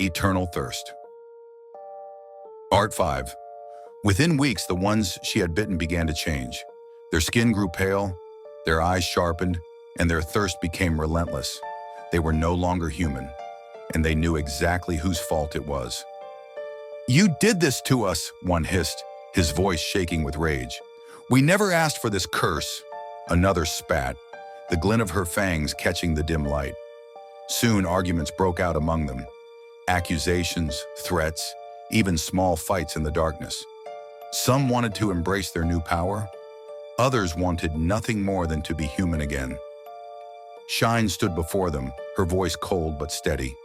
Eternal thirst. Art 5. Within weeks, the ones she had bitten began to change. Their skin grew pale, their eyes sharpened, and their thirst became relentless. They were no longer human, and they knew exactly whose fault it was. "You did this to us," one hissed, his voice shaking with rage. "We never asked for this curse." Another spat, the glint of her fangs catching the dim light. Soon arguments broke out among them. Accusations, threats, even small fights in the darkness. Some wanted to embrace their new power. Others wanted nothing more than to be human again. Shine stood before them, her voice cold but steady.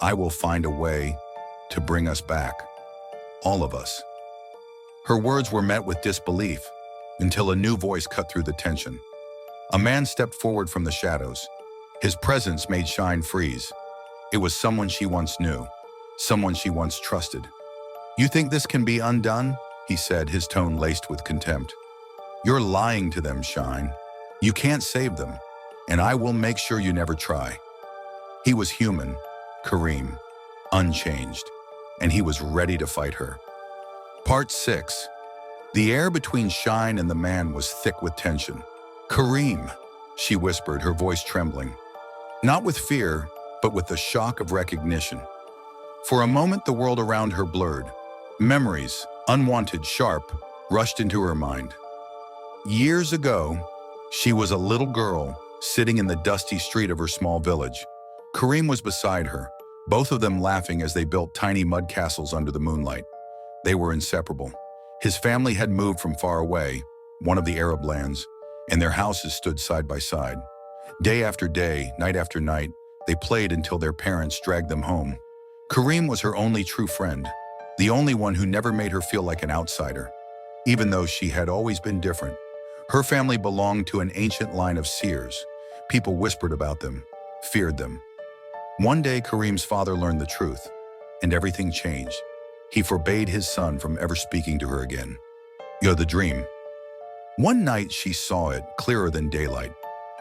"I will find a way to bring us back. All of us." Her words were met with disbelief until a new voice cut through the tension. A man stepped forward from the shadows. His presence made Shine freeze. It was someone she once knew, someone she once trusted. "You think this can be undone?" he said, his tone laced with contempt. "You're lying to them, Shine. You can't save them, and I will make sure you never try." He was human, Kareem, unchanged, and he was ready to fight her. Part 6. The air between Shine and the man was thick with tension. "Kareem," she whispered, her voice trembling. Not with fear, but with the shock of recognition. For a moment, the world around her blurred. Memories, unwanted, sharp, rushed into her mind. Years ago, she was a little girl sitting in the dusty street of her small village. Kareem was beside her, both of them laughing as they built tiny mud castles under the moonlight. They were inseparable. His family had moved from far away, one of the Arab lands, and their houses stood side by side. Day after day, night after night, they played until their parents dragged them home. Kareem was her only true friend, the only one who never made her feel like an outsider. Even though she had always been different, her family belonged to an ancient line of seers. People whispered about them, feared them. One day, Kareem's father learned the truth, and everything changed. He forbade his son from ever speaking to her again. "You're the dream." One night, she saw it, clearer than daylight.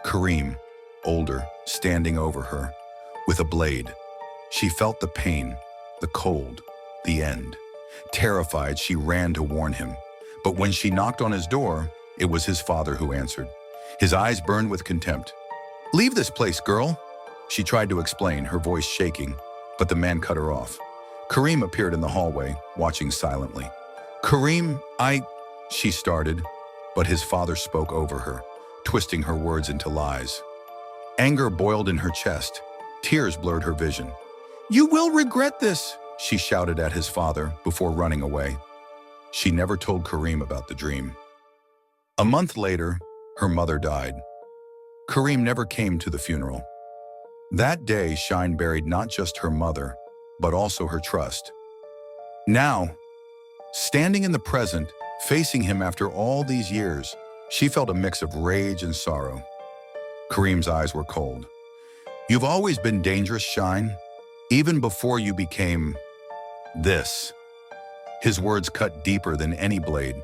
Kareem, older, standing over her, with a blade. She felt the pain, the cold, the end. Terrified, she ran to warn him. But when she knocked on his door, it was his father who answered. His eyes burned with contempt. "Leave this place, girl," she tried to explain, her voice shaking, but the man cut her off. Kareem appeared in the hallway, watching silently. "Kareem, she started, but his father spoke over her, twisting her words into lies. Anger boiled in her chest. Tears blurred her vision. "You will regret this," she shouted at his father before running away. She never told Kareem about the dream. A month later, her mother died. Kareem never came to the funeral. That day, Shine buried not just her mother, but also her trust. Now, standing in the present, facing him after all these years, she felt a mix of rage and sorrow. Kareem's eyes were cold. "You've always been dangerous, Shine, even before you became this." His words cut deeper than any blade.